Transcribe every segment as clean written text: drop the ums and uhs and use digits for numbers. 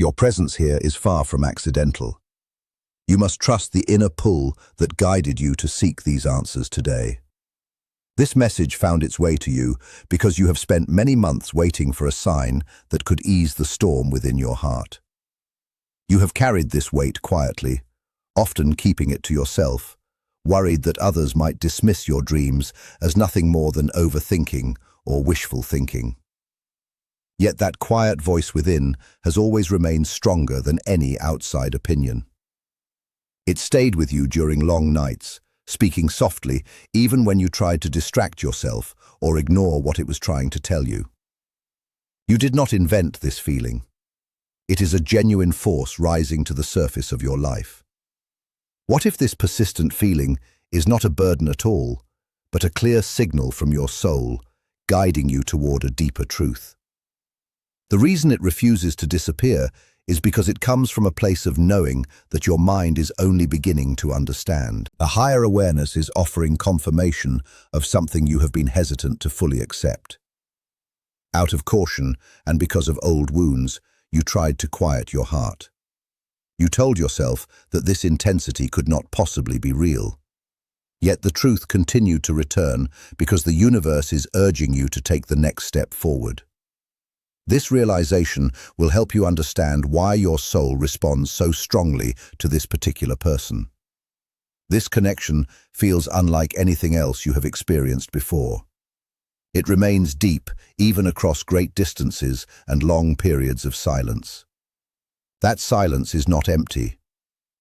Your presence here is far from accidental. You must trust the inner pull that guided you to seek these answers today. This message found its way to you because you have spent many months waiting for a sign that could ease the storm within your heart. You have carried this weight quietly, often keeping it to yourself, worried that others might dismiss your dreams as nothing more than overthinking or wishful thinking. Yet that quiet voice within has always remained stronger than any outside opinion. It stayed with you during long nights, speaking softly even when you tried to distract yourself or ignore what it was trying to tell you. You did not invent this feeling. It is a genuine force rising to the surface of your life. What if this persistent feeling is not a burden at all, but a clear signal from your soul, guiding you toward a deeper truth? The reason it refuses to disappear is because it comes from a place of knowing that your mind is only beginning to understand. A higher awareness is offering confirmation of something you have been hesitant to fully accept. Out of caution and because of old wounds, you tried to quiet your heart. You told yourself that this intensity could not possibly be real. Yet the truth continued to return because the universe is urging you to take the next step forward. This realization will help you understand why your soul responds so strongly to this particular person. This connection feels unlike anything else you have experienced before. It remains deep, even across great distances and long periods of silence. That silence is not empty.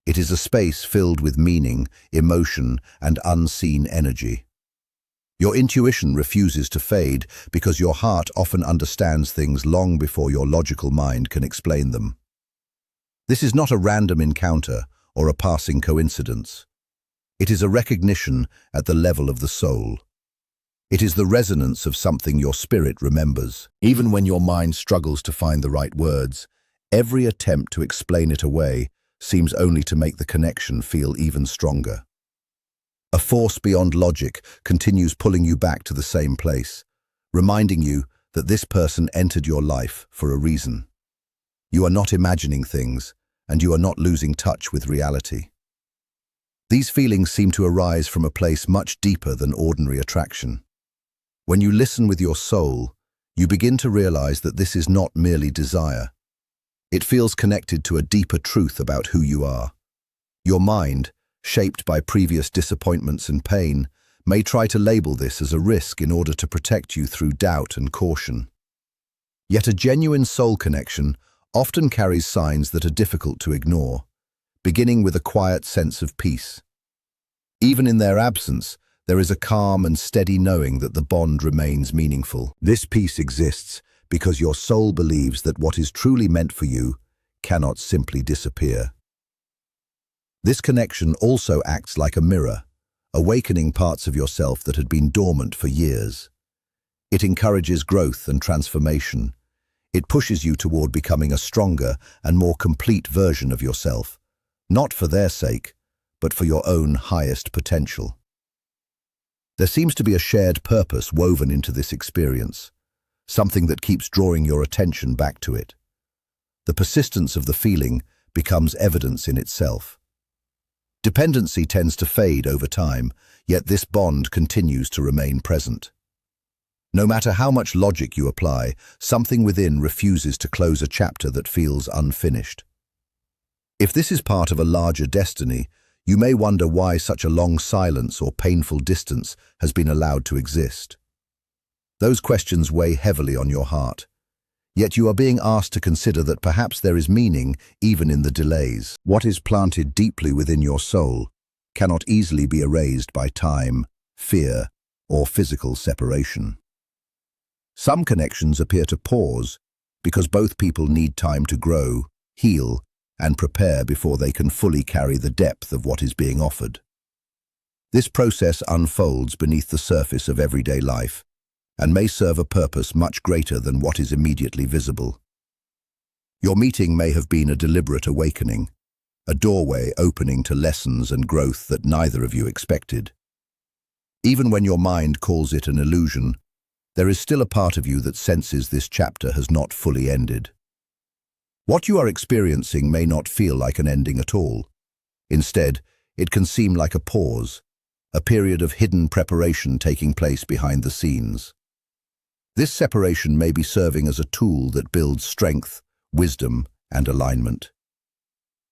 It is a space filled with meaning, emotion, and unseen energy. Your intuition refuses to fade because your heart often understands things long before your logical mind can explain them. This is not a random encounter or a passing coincidence. It is a recognition at the level of the soul. It is the resonance of something your spirit remembers. Even when your mind struggles to find the right words, every attempt to explain it away seems only to make the connection feel even stronger. A force beyond logic continues pulling you back to the same place, reminding you that this person entered your life for a reason. You are not imagining things, and you are not losing touch with reality. These feelings seem to arise from a place much deeper than ordinary attraction. When you listen with your soul, you begin to realize that this is not merely desire. It feels connected to a deeper truth about who you are. Your mind, shaped by previous disappointments and pain, may try to label this as a risk in order to protect you through doubt and caution. Yet a genuine soul connection often carries signs that are difficult to ignore, beginning with a quiet sense of peace. Even in their absence, there is a calm and steady knowing that the bond remains meaningful. This peace exists because your soul believes that what is truly meant for you cannot simply disappear. This connection also acts like a mirror, awakening parts of yourself that had been dormant for years. It encourages growth and transformation. It pushes you toward becoming a stronger and more complete version of yourself, not for their sake, but for your own highest potential. There seems to be a shared purpose woven into this experience, something that keeps drawing your attention back to it. The persistence of the feeling becomes evidence in itself. Dependency tends to fade over time, yet this bond continues to remain present. No matter how much logic you apply, something within refuses to close a chapter that feels unfinished. If this is part of a larger destiny, you may wonder why such a long silence or painful distance has been allowed to exist. Those questions weigh heavily on your heart. Yet you are being asked to consider that perhaps there is meaning even in the delays. What is planted deeply within your soul cannot easily be erased by time, fear, or physical separation. Some connections appear to pause because both people need time to grow, heal, and prepare before they can fully carry the depth of what is being offered. This process unfolds beneath the surface of everyday life, and may serve a purpose much greater than what is immediately visible. Your meeting may have been a deliberate awakening, a doorway opening to lessons and growth that neither of you expected. Even when your mind calls it an illusion, there is still a part of you that senses this chapter has not fully ended. What you are experiencing may not feel like an ending at all. Instead, it can seem like a pause, a period of hidden preparation taking place behind the scenes. This separation may be serving as a tool that builds strength, wisdom, and alignment.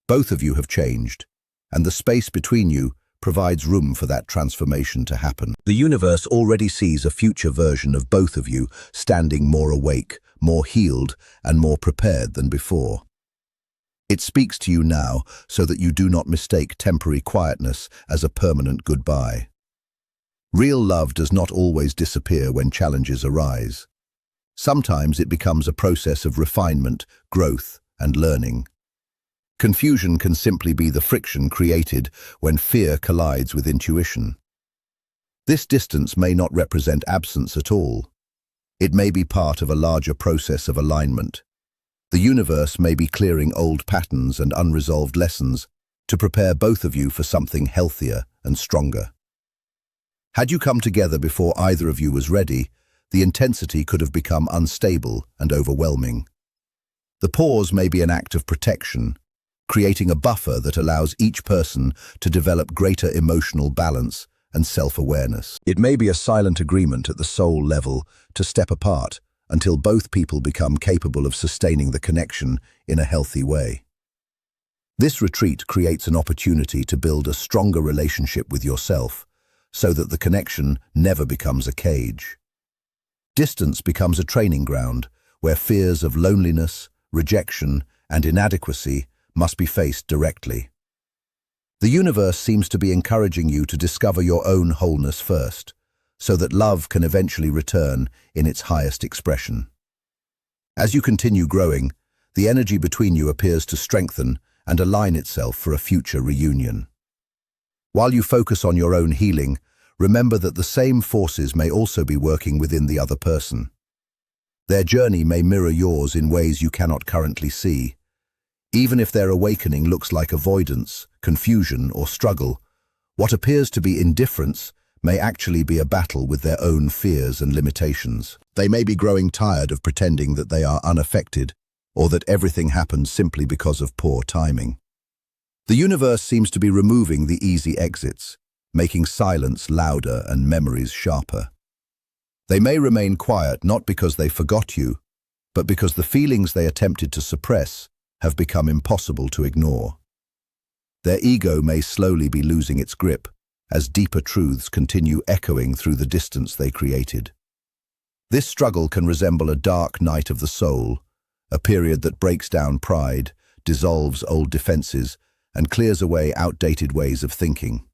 Both of you have changed, and the space between you provides room for that transformation to happen. The universe already sees a future version of both of you standing more awake, more healed, and more prepared than before. It speaks to you now so that you do not mistake temporary quietness as a permanent goodbye. Real love does not always disappear when challenges arise. Sometimes it becomes a process of refinement, growth, and learning. Confusion can simply be the friction created when fear collides with intuition. This distance may not represent absence at all. It may be part of a larger process of alignment. The universe may be clearing old patterns and unresolved lessons to prepare both of you for something healthier and stronger. Had you come together before either of you was ready, the intensity could have become unstable and overwhelming. The pause may be an act of protection, creating a buffer that allows each person to develop greater emotional balance and self-awareness. It may be a silent agreement at the soul level to step apart until both people become capable of sustaining the connection in a healthy way. This retreat creates an opportunity to build a stronger relationship with yourself so that the connection never becomes a cage. Distance becomes a training ground where fears of loneliness, rejection, and inadequacy must be faced directly. The universe seems to be encouraging you to discover your own wholeness first, so that love can eventually return in its highest expression. As you continue growing, the energy between you appears to strengthen and align itself for a future reunion. While you focus on your own healing, remember that the same forces may also be working within the other person. Their journey may mirror yours in ways you cannot currently see. Even if their awakening looks like avoidance, confusion, or struggle, what appears to be indifference may actually be a battle with their own fears and limitations. They may be growing tired of pretending that they are unaffected or that everything happened simply because of poor timing. The universe seems to be removing the easy exits, making silence louder and memories sharper. They may remain quiet not because they forgot you, but because the feelings they attempted to suppress have become impossible to ignore. Their ego may slowly be losing its grip as deeper truths continue echoing through the distance they created. This struggle can resemble a dark night of the soul, a period that breaks down pride, dissolves old defenses, and clears away outdated ways of thinking.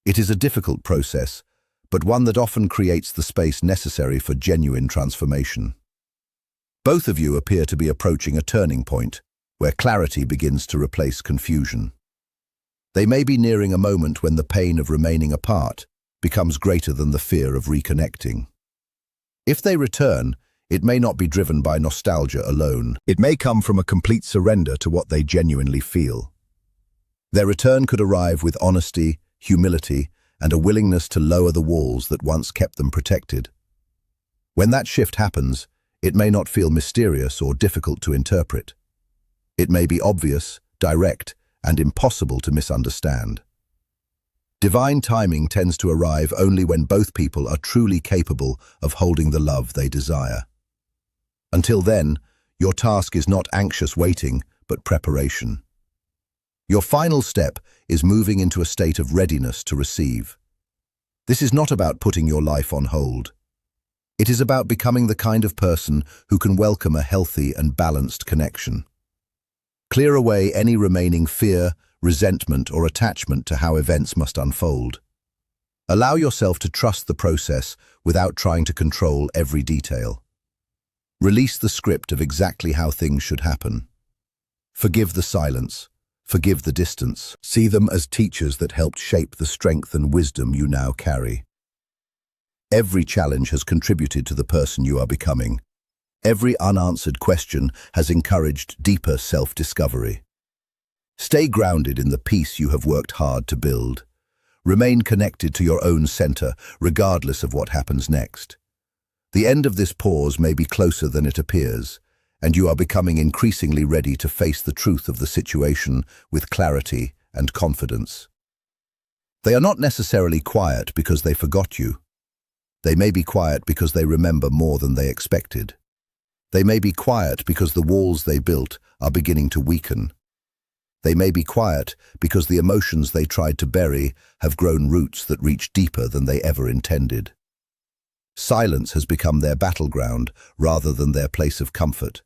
It is a difficult process, but one that often creates the space necessary for genuine transformation. Both of you appear to be approaching a turning point, where clarity begins to replace confusion. They may be nearing a moment when the pain of remaining apart becomes greater than the fear of reconnecting. If they return, it may not be driven by nostalgia alone. It may come from a complete surrender to what they genuinely feel. Their return could arrive with honesty, humility, and a willingness to lower the walls that once kept them protected. When that shift happens, it may not feel mysterious or difficult to interpret. It may be obvious, direct, and impossible to misunderstand. Divine timing tends to arrive only when both people are truly capable of holding the love they desire. Until then, your task is not anxious waiting, but preparation. Your final step is moving into a state of readiness to receive. This is not about putting your life on hold. It is about becoming the kind of person who can welcome a healthy and balanced connection. Clear away any remaining fear, resentment, or attachment to how events must unfold. Allow yourself to trust the process without trying to control every detail. Release the script of exactly how things should happen. Forgive the silence. Forgive the distance. See them as teachers that helped shape the strength and wisdom you now carry. Every challenge has contributed to the person you are becoming. Every unanswered question has encouraged deeper self-discovery. Stay grounded in the peace you have worked hard to build. Remain connected to your own center, regardless of what happens next. The end of this pause may be closer than it appears, and you are becoming increasingly ready to face the truth of the situation with clarity and confidence. They are not necessarily quiet because they forgot you. They may be quiet because they remember more than they expected. They may be quiet because the walls they built are beginning to weaken. They may be quiet because the emotions they tried to bury have grown roots that reach deeper than they ever intended. Silence has become their battleground rather than their place of comfort.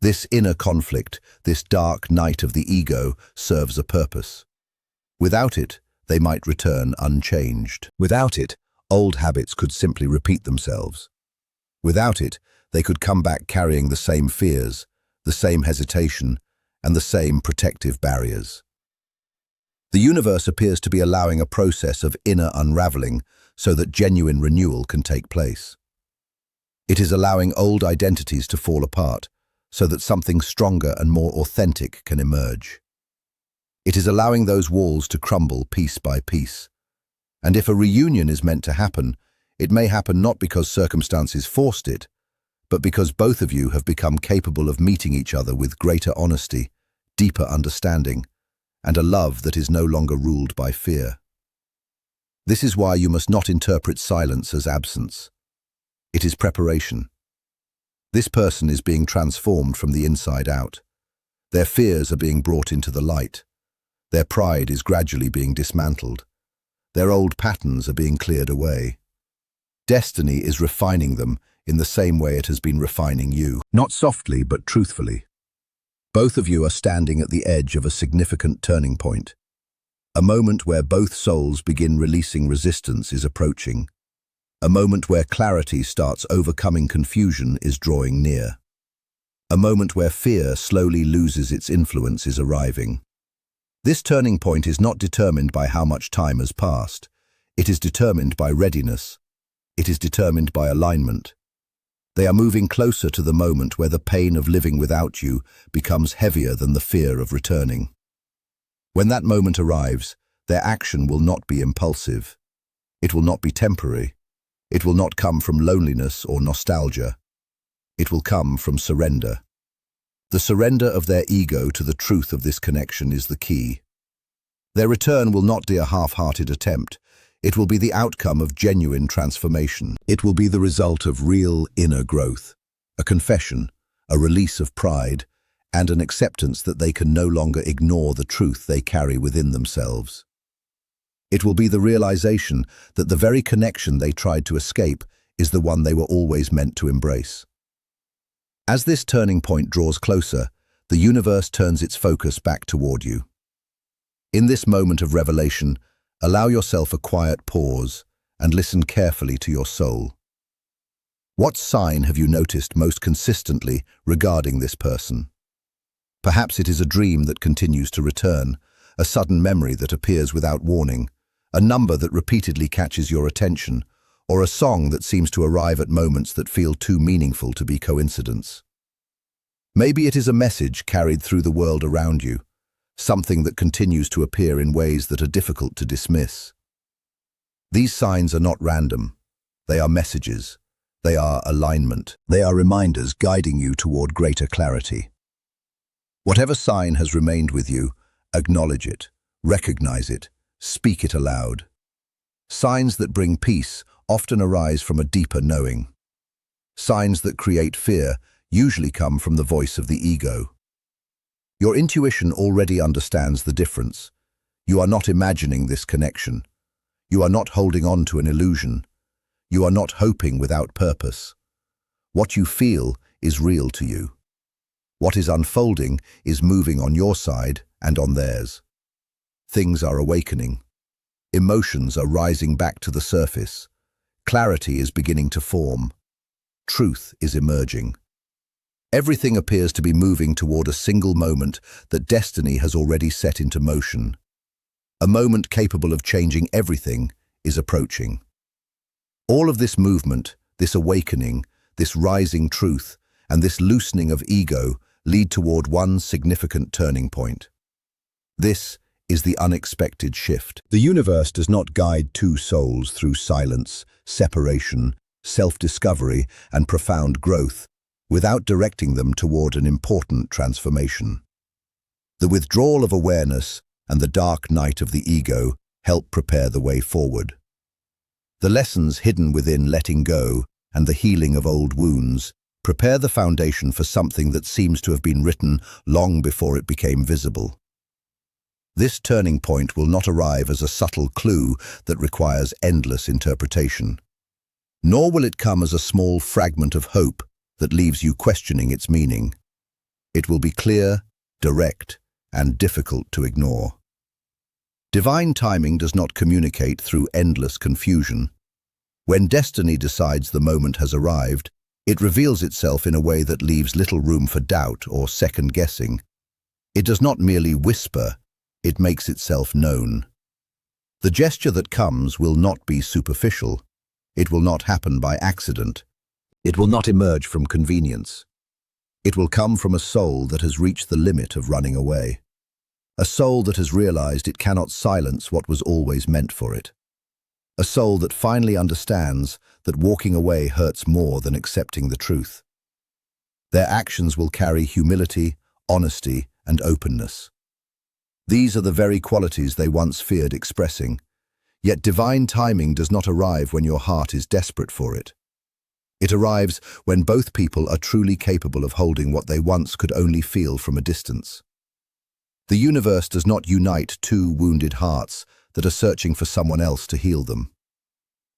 This inner conflict, this dark night of the ego, serves a purpose. Without it, they might return unchanged. Without it, old habits could simply repeat themselves. Without it, they could come back carrying the same fears, the same hesitation, and the same protective barriers. The universe appears to be allowing a process of inner unraveling so that genuine renewal can take place. It is allowing old identities to fall apart so that something stronger and more authentic can emerge. It is allowing those walls to crumble piece by piece. And if a reunion is meant to happen, it may happen not because circumstances forced it, but because both of you have become capable of meeting each other with greater honesty, deeper understanding, and a love that is no longer ruled by fear. This is why you must not interpret silence as absence. It is preparation. This person is being transformed from the inside out. Their fears are being brought into the light. Their pride is gradually being dismantled. Their old patterns are being cleared away. Destiny is refining them in the same way it has been refining you. Not softly, but truthfully. Both of you are standing at the edge of a significant turning point. A moment where both souls begin releasing resistance is approaching. A moment where clarity starts overcoming confusion is drawing near. A moment where fear slowly loses its influence is arriving. This turning point is not determined by how much time has passed. It is determined by readiness. It is determined by alignment. They are moving closer to the moment where the pain of living without you becomes heavier than the fear of returning. When that moment arrives, their action will not be impulsive. It will not be temporary. It will not come from loneliness or nostalgia. It will come from surrender. The surrender of their ego to the truth of this connection is the key. Their return will not be a half-hearted attempt. It will be the outcome of genuine transformation. It will be the result of real inner growth, a confession, a release of pride, and an acceptance that they can no longer ignore the truth they carry within themselves. It will be the realization that the very connection they tried to escape is the one they were always meant to embrace. As this turning point draws closer, the universe turns its focus back toward you. In this moment of revelation, allow yourself a quiet pause and listen carefully to your soul. What sign have you noticed most consistently regarding this person? Perhaps it is a dream that continues to return, a sudden memory that appears without warning, a number that repeatedly catches your attention, or a song that seems to arrive at moments that feel too meaningful to be coincidence. Maybe it is a message carried through the world around you, something that continues to appear in ways that are difficult to dismiss. These signs are not random. They are messages. They are alignment. They are reminders guiding you toward greater clarity. Whatever sign has remained with you, acknowledge it, recognize it, speak it aloud. Signs that bring peace often arise from a deeper knowing. Signs that create fear usually come from the voice of the ego. Your intuition already understands the difference. You are not imagining this connection. You are not holding on to an illusion. You are not hoping without purpose. What you feel is real to you. What is unfolding is moving on your side and on theirs. Things are awakening. Emotions are rising back to the surface. Clarity is beginning to form. Truth is emerging. Everything appears to be moving toward a single moment that destiny has already set into motion. A moment capable of changing everything is approaching. All of this movement, this awakening, this rising truth, and this loosening of ego lead toward one significant turning point. This is the unexpected shift. The universe does not guide two souls through silence, separation, self-discovery, and profound growth without directing them toward an important transformation. The withdrawal of awareness and the dark night of the ego help prepare the way forward. The lessons hidden within letting go and the healing of old wounds prepare the foundation for something that seems to have been written long before it became visible. This turning point will not arrive as a subtle clue that requires endless interpretation, nor will it come as a small fragment of hope that leaves you questioning its meaning. It will be clear, direct, and difficult to ignore. Divine timing does not communicate through endless confusion. When destiny decides the moment has arrived, it reveals itself in a way that leaves little room for doubt or second-guessing. It does not merely whisper, it makes itself known. The gesture that comes will not be superficial. It will not happen by accident. It will not emerge from convenience. It will come from a soul that has reached the limit of running away. A soul that has realized it cannot silence what was always meant for it. A soul that finally understands that walking away hurts more than accepting the truth. Their actions will carry humility, honesty, and openness. These are the very qualities they once feared expressing. Yet divine timing does not arrive when your heart is desperate for it. It arrives when both people are truly capable of holding what they once could only feel from a distance. The universe does not unite two wounded hearts that are searching for someone else to heal them.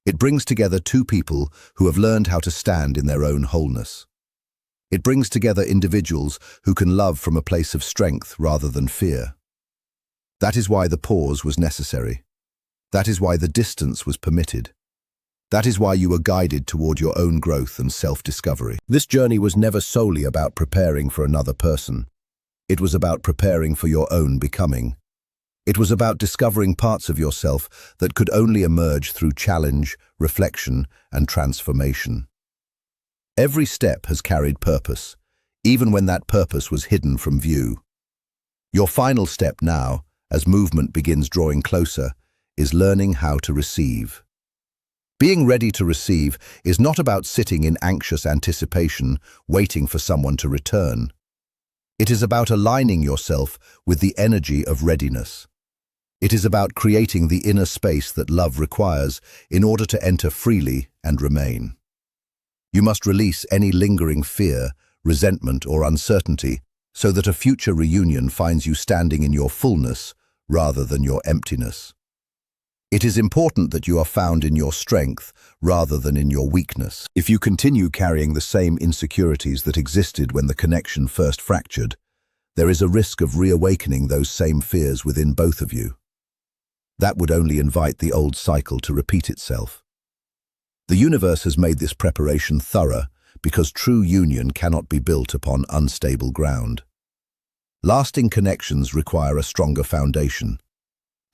It brings together two people who have learned how to stand in their own wholeness. It brings together individuals who can love from a place of strength rather than fear. That is why the pause was necessary. That is why the distance was permitted. That is why you were guided toward your own growth and self-discovery. This journey was never solely about preparing for another person. It was about preparing for your own becoming. It was about discovering parts of yourself that could only emerge through challenge, reflection, and transformation. Every step has carried purpose, even when that purpose was hidden from view. Your final step now, as movement begins drawing closer, is learning how to receive. Being ready to receive is not about sitting in anxious anticipation, waiting for someone to return. It is about aligning yourself with the energy of readiness. It is about creating the inner space that love requires in order to enter freely and remain. You must release any lingering fear, resentment, or uncertainty so that a future reunion finds you standing in your fullness rather than your emptiness. It is important that you are found in your strength rather than in your weakness. If you continue carrying the same insecurities that existed when the connection first fractured, there is a risk of reawakening those same fears within both of you. That would only invite the old cycle to repeat itself. The universe has made this preparation thorough because true union cannot be built upon unstable ground. Lasting connections require a stronger foundation.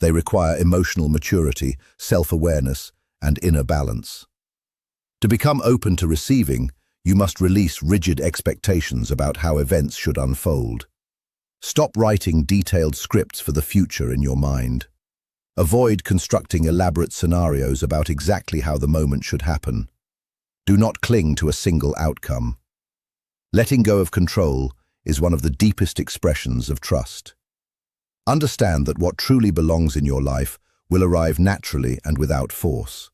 They require emotional maturity, self-awareness, and inner balance. To become open to receiving, you must release rigid expectations about how events should unfold. Stop writing detailed scripts for the future in your mind. Avoid constructing elaborate scenarios about exactly how the moment should happen. Do not cling to a single outcome. Letting go of control is one of the deepest expressions of trust. Understand that what truly belongs in your life will arrive naturally and without force.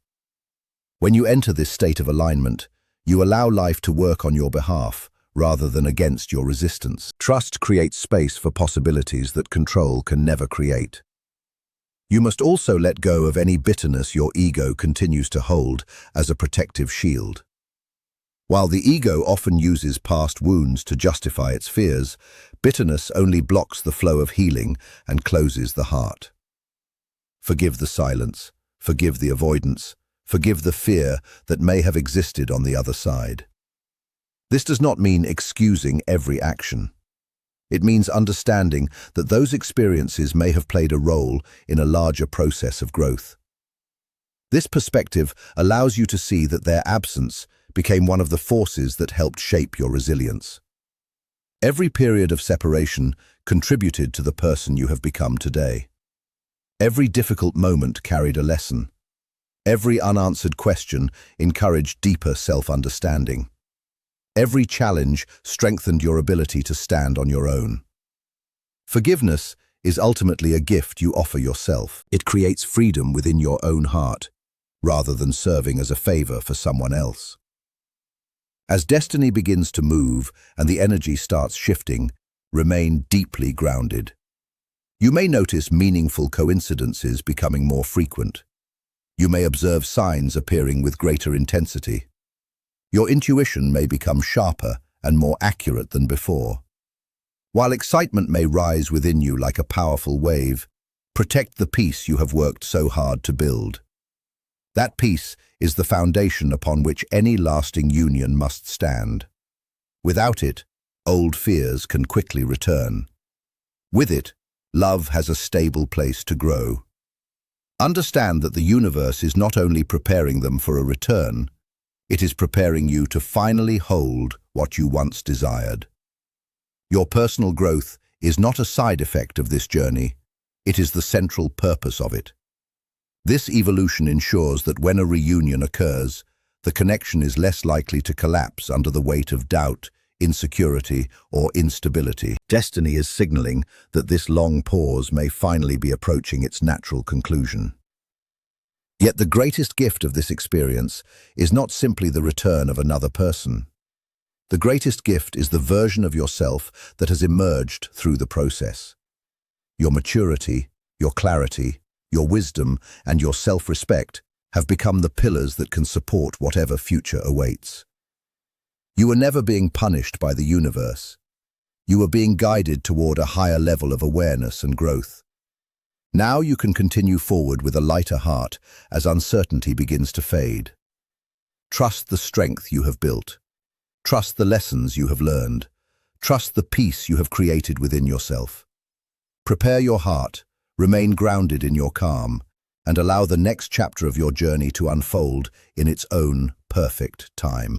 When you enter this state of alignment, you allow life to work on your behalf rather than against your resistance. Trust creates space for possibilities that control can never create. You must also let go of any bitterness your ego continues to hold as a protective shield. While the ego often uses past wounds to justify its fears, bitterness only blocks the flow of healing and closes the heart. Forgive the silence, forgive the avoidance, forgive the fear that may have existed on the other side. This does not mean excusing every action. It means understanding that those experiences may have played a role in a larger process of growth. This perspective allows you to see that their absence became one of the forces that helped shape your resilience. Every period of separation contributed to the person you have become today. Every difficult moment carried a lesson. Every unanswered question encouraged deeper self-understanding. Every challenge strengthened your ability to stand on your own. Forgiveness is ultimately a gift you offer yourself. It creates freedom within your own heart, rather than serving as a favor for someone else. As destiny begins to move and the energy starts shifting, remain deeply grounded. You may notice meaningful coincidences becoming more frequent. You may observe signs appearing with greater intensity. Your intuition may become sharper and more accurate than before. While excitement may rise within you like a powerful wave, protect the peace you have worked so hard to build. That peace is the foundation upon which any lasting union must stand. Without it, old fears can quickly return. With it, love has a stable place to grow. Understand that the universe is not only preparing them for a return, it is preparing you to finally hold what you once desired. Your personal growth is not a side effect of this journey, it is the central purpose of it. This evolution ensures that when a reunion occurs, the connection is less likely to collapse under the weight of doubt, insecurity, or instability. Destiny is signaling that this long pause may finally be approaching its natural conclusion. Yet the greatest gift of this experience is not simply the return of another person. The greatest gift is the version of yourself that has emerged through the process. Your maturity, your clarity, your wisdom, and your self-respect have become the pillars that can support whatever future awaits. You are never being punished by the universe. You are being guided toward a higher level of awareness and growth. Now you can continue forward with a lighter heart as uncertainty begins to fade. Trust the strength you have built. Trust the lessons you have learned. Trust the peace you have created within yourself. Prepare your heart, remain grounded in your calm, and allow the next chapter of your journey to unfold in its own perfect time.